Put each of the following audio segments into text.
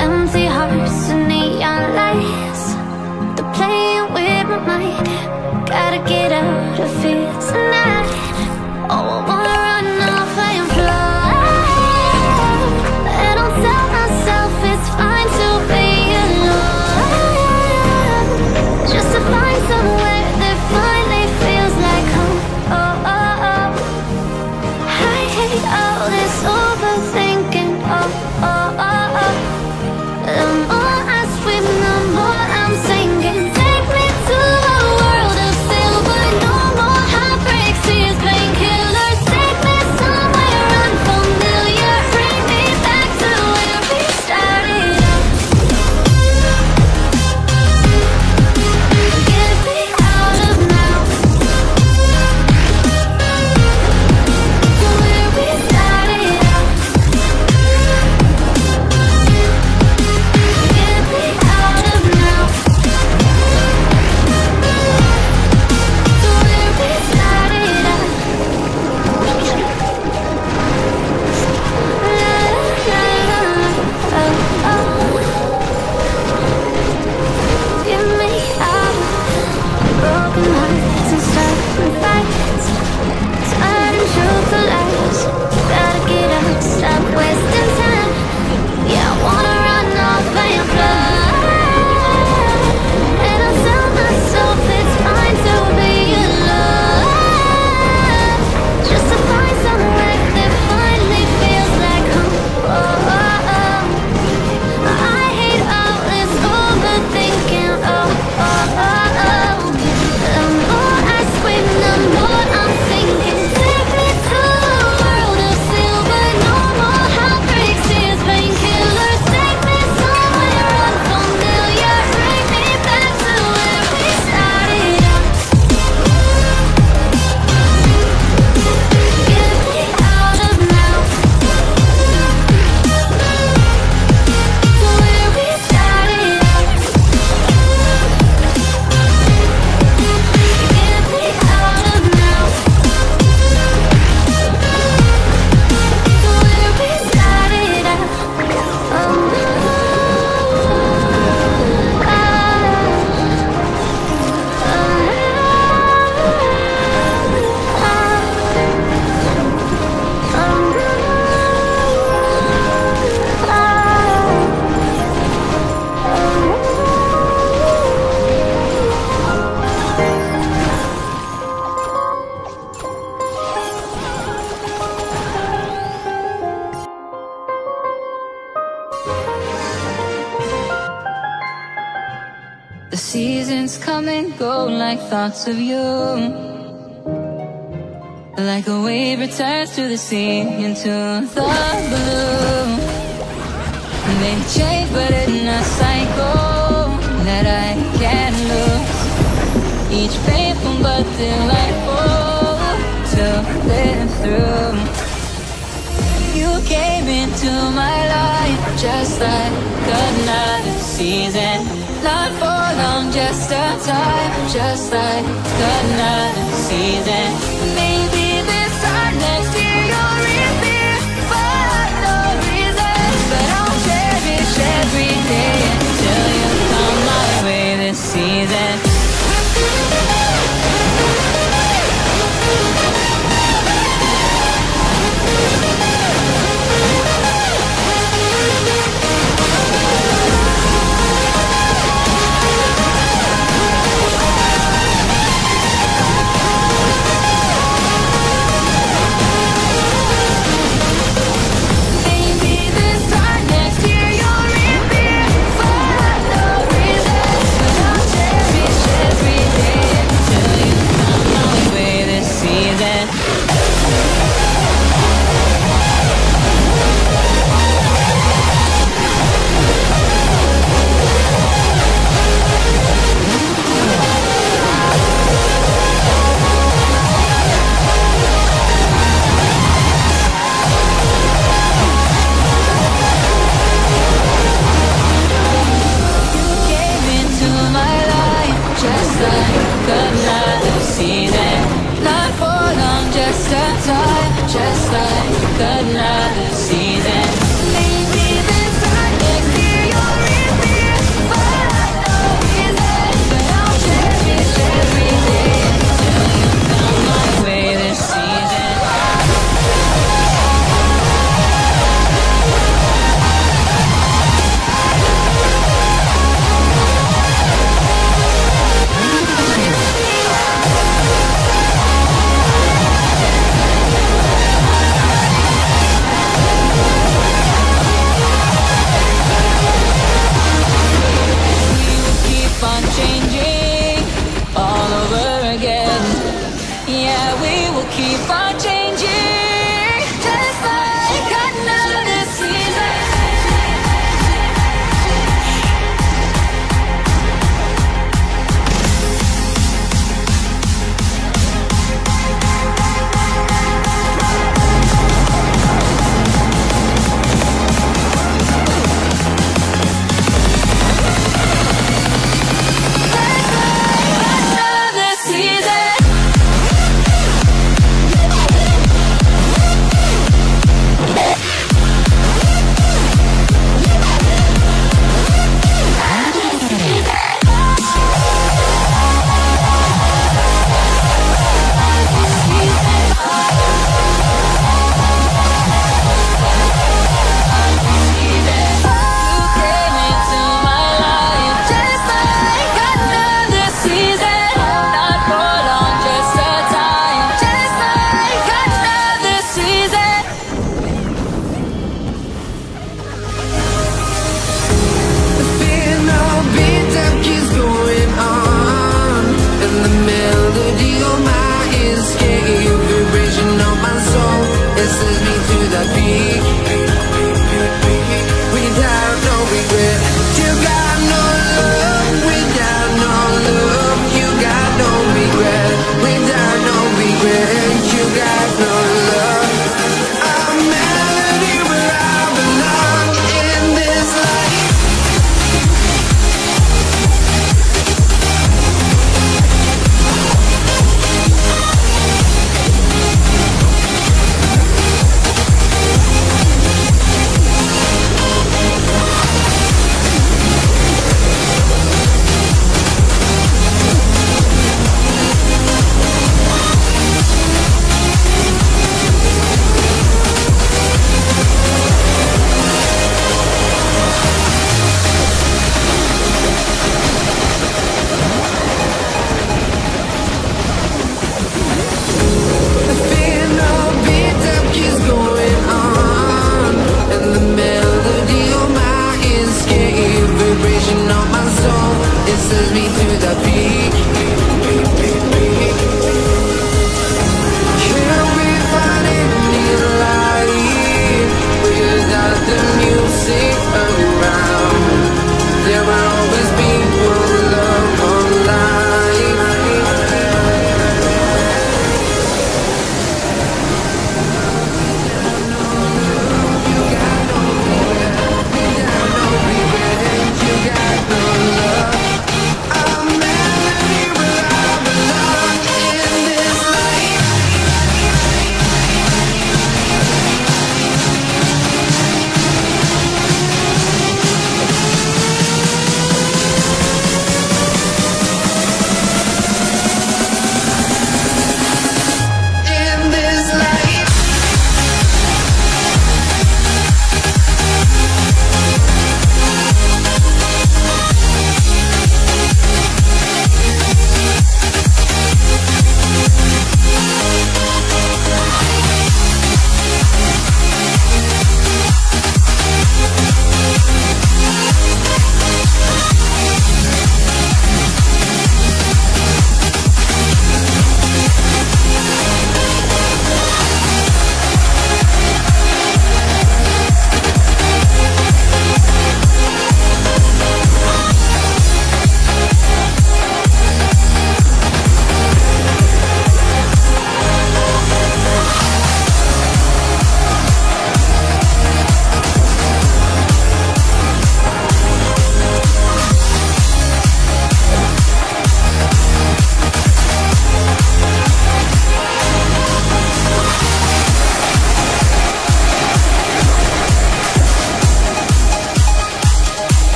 Empty hearts and neon lights, they're playing with my mind. Gotta get out of here tonight. Oh, I wanna run off and fly. And I'll tell myself it's fine to be alone, just to find somewhere that finally feels like home. Oh, oh, oh. I hate all this overthinking. Oh, oh, oh, oh. The more I swim, the more I'm sinking. Take me to a world of silver. No more heartbreaks, tears, painkillers. Take me somewhere unfamiliar. Bring me back to where we started out. Get me out of now, to where we started out. Get me out of now, to where we started out. Get me out of broken hearts and starting fights, turning truth to lies. Gotta get up, stop wasting time. Yeah, I wanna run off and fly. And I'll tell myself it's fine to be alone, just to find somewhere that finally feels like home. Oh, oh, oh. I hate all this overthinking. Oh, oh, oh, oh. The more I swim, the more I'm sinking. Take me to a world of silver. No more heartbreaks, tears, painkillers. Take me somewhere unfamiliar. Bring me back to where we started out. Get me out of now, to where we started out. Get me out of now, to where we started out. The seasons come and go like thoughts of you, like a wave returns to the sea into the blue. They change but in a cycle that I can't lose. Each painful but delightful to live through. You came into my life just like another season. Not for long, just a time, just like another season. Maybe this time next year you'll reappear for no reason, but I'll cherish every day until you come my way this season. Just like another like another season. Maybe this time next year you'll reappear for no reason, but I'll cherish every day till you come my way this season. On changing all over again. Yeah, we will keep on changing, just like another season. Another season.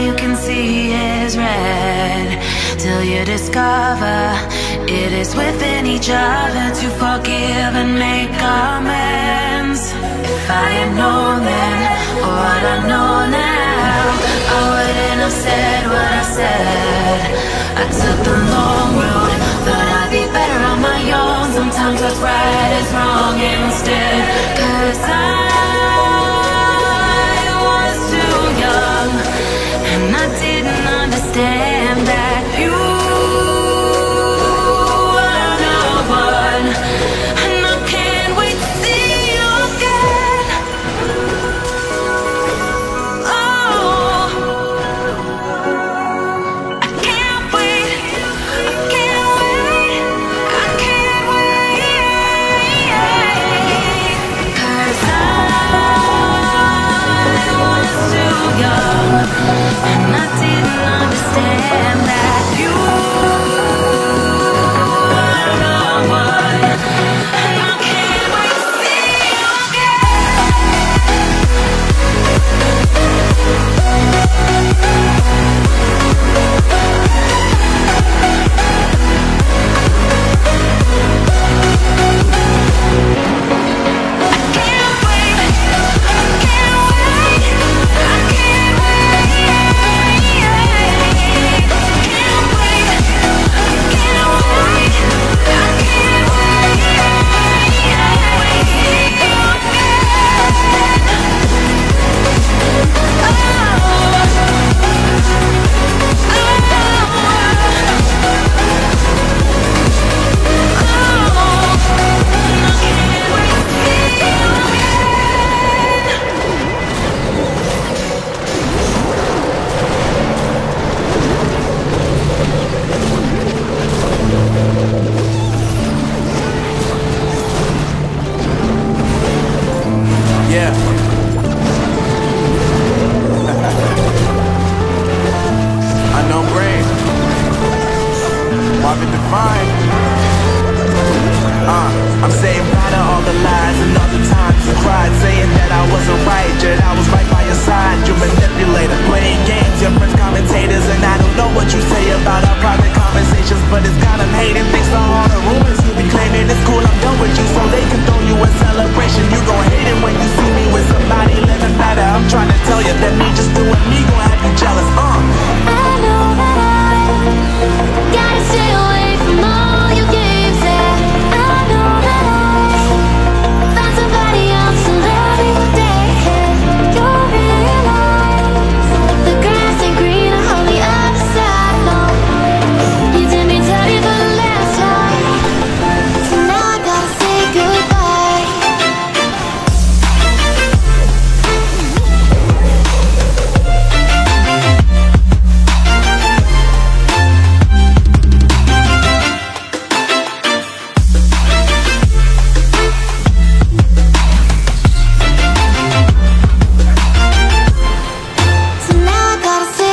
you can see is red, till you discover it is within each other to forgive and make amends. If I had known then what I know now, I wouldn't have said what I said. I took the long road, thought I'd be better on my own. Sometimes what's right is wrong instead, 'cause I was too young, and I didn't understand that you are the one. And I can't wait to see you again. Oh, I can't wait, I can't wait, I can't wait, 'cause I was too young, and I didn't understand that you are the one. And I can't wait to see you I'm saying bye to all the lies and all the times you cried, saying that I wasn't right, yet I was right by your side. You manipulator, playing games, your friends commentators, and I don't know what you say about our private conversations, but it's got them hating. Thanks to all the rumors you be claiming, it's cool, I'm done with you, so they can throw you a celebration. You gon' hate it when you see me with somebody living better. I'm trying to tell you that me just doing me gon' have you jealous. I know that I gotta stay away from all your games, yeah. I know that I found somebody else to love you day. You'll realize the grass ain't greener on the other side, no. You did me dirty for the last time, so now I gotta say goodbye. So now I gotta say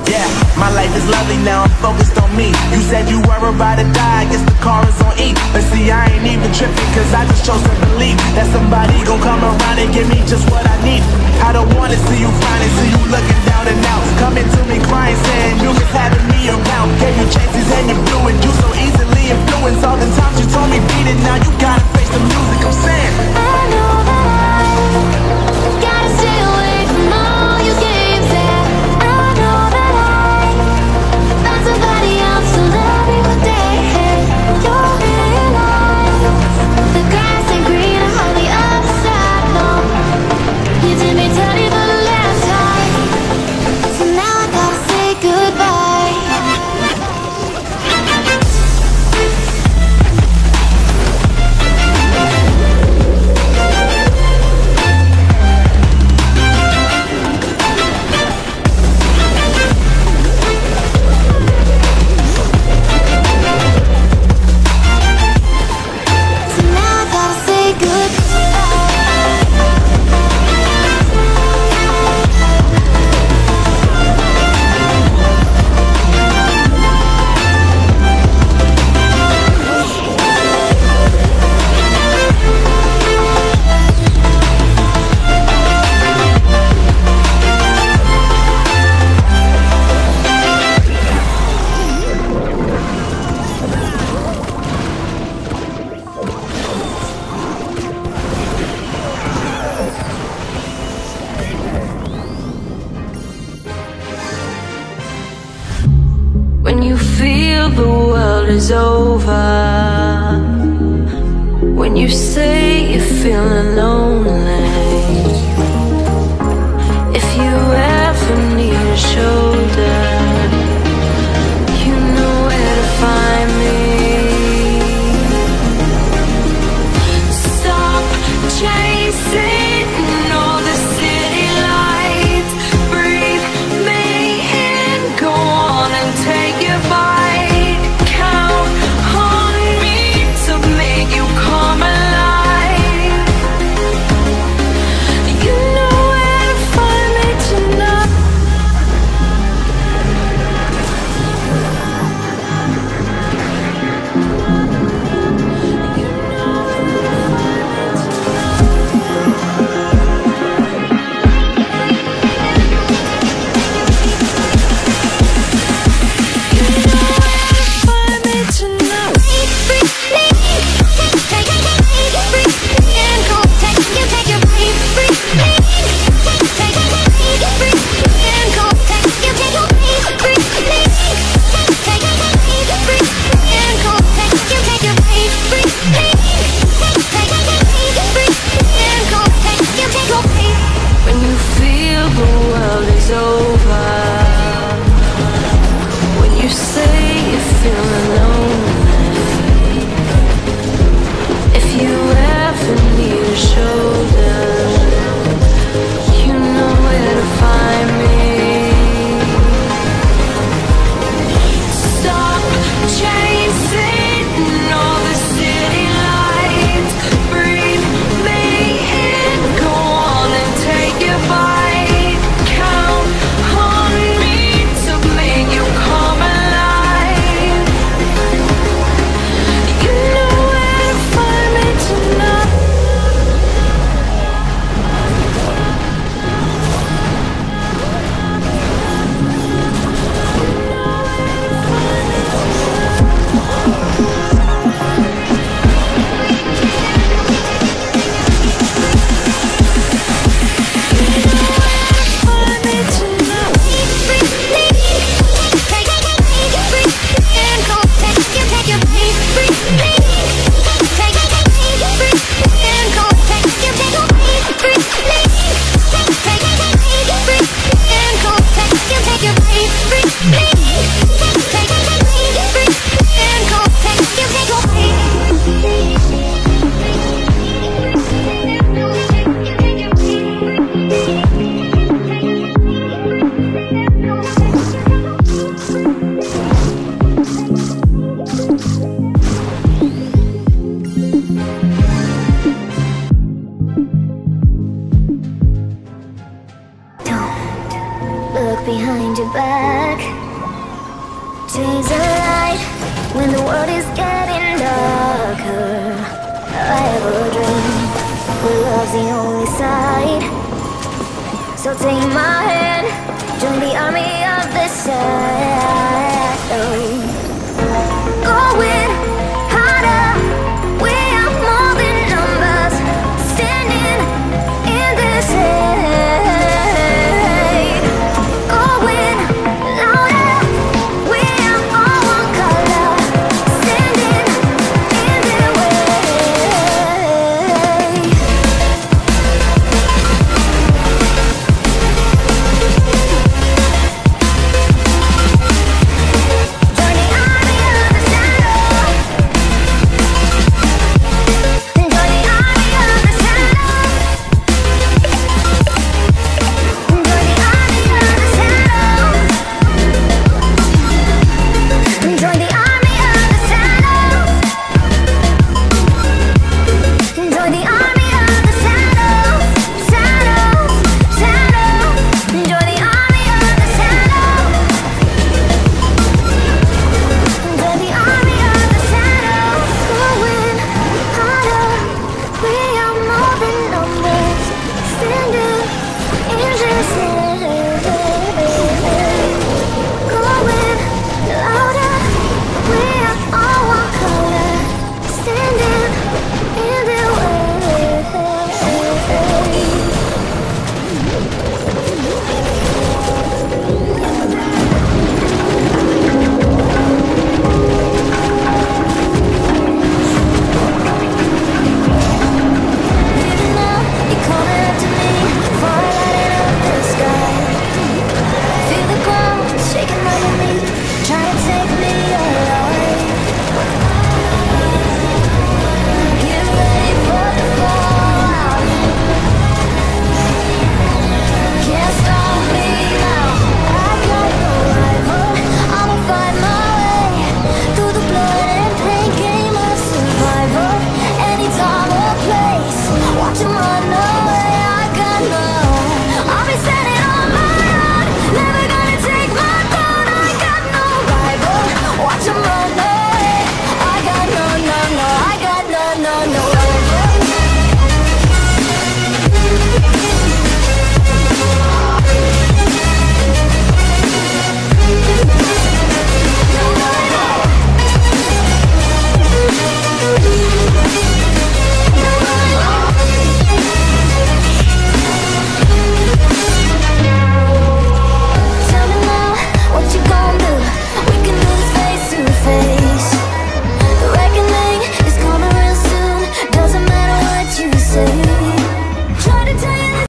Yeah, my life is lovely now, I'm focused on me. You said you were about to die, I guess the car is on E. But see, I ain't even tripping, cause I just chose to believe that somebody gon' come around and give me just what I need. I don't wanna see you crying, see you looking down and out, coming to me crying, saying you was having me around. Gave you chances and you blew it, you so easily influenced. All the times you told me beat it, now you gotta face the music. I'm saying I know that I gotta stay away from all your games, yeah. I know that I found somebody else to love you a day. You'll realize the grass ain't greener on the other side. the world is over, when you say you're feeling lonely, if you ever need a shoulder, you know where to find me. Stop chasing all the city lights, breathe me in, go on and take your bite. Count on me to make you come alive. You know where to find me tonight. When you feel the world is over, when you say you're feeling lonely, if you ever need a shoulder, you know where to find me. Stop chasing all the city lights, breathe me in, go on and take your bite. Count on me to make you come alive. You know where to find me tonight. Look behind your back. Chase a light when the world is getting darker. I have a dream where love's the only side. So take my hand, join the army of the shadows.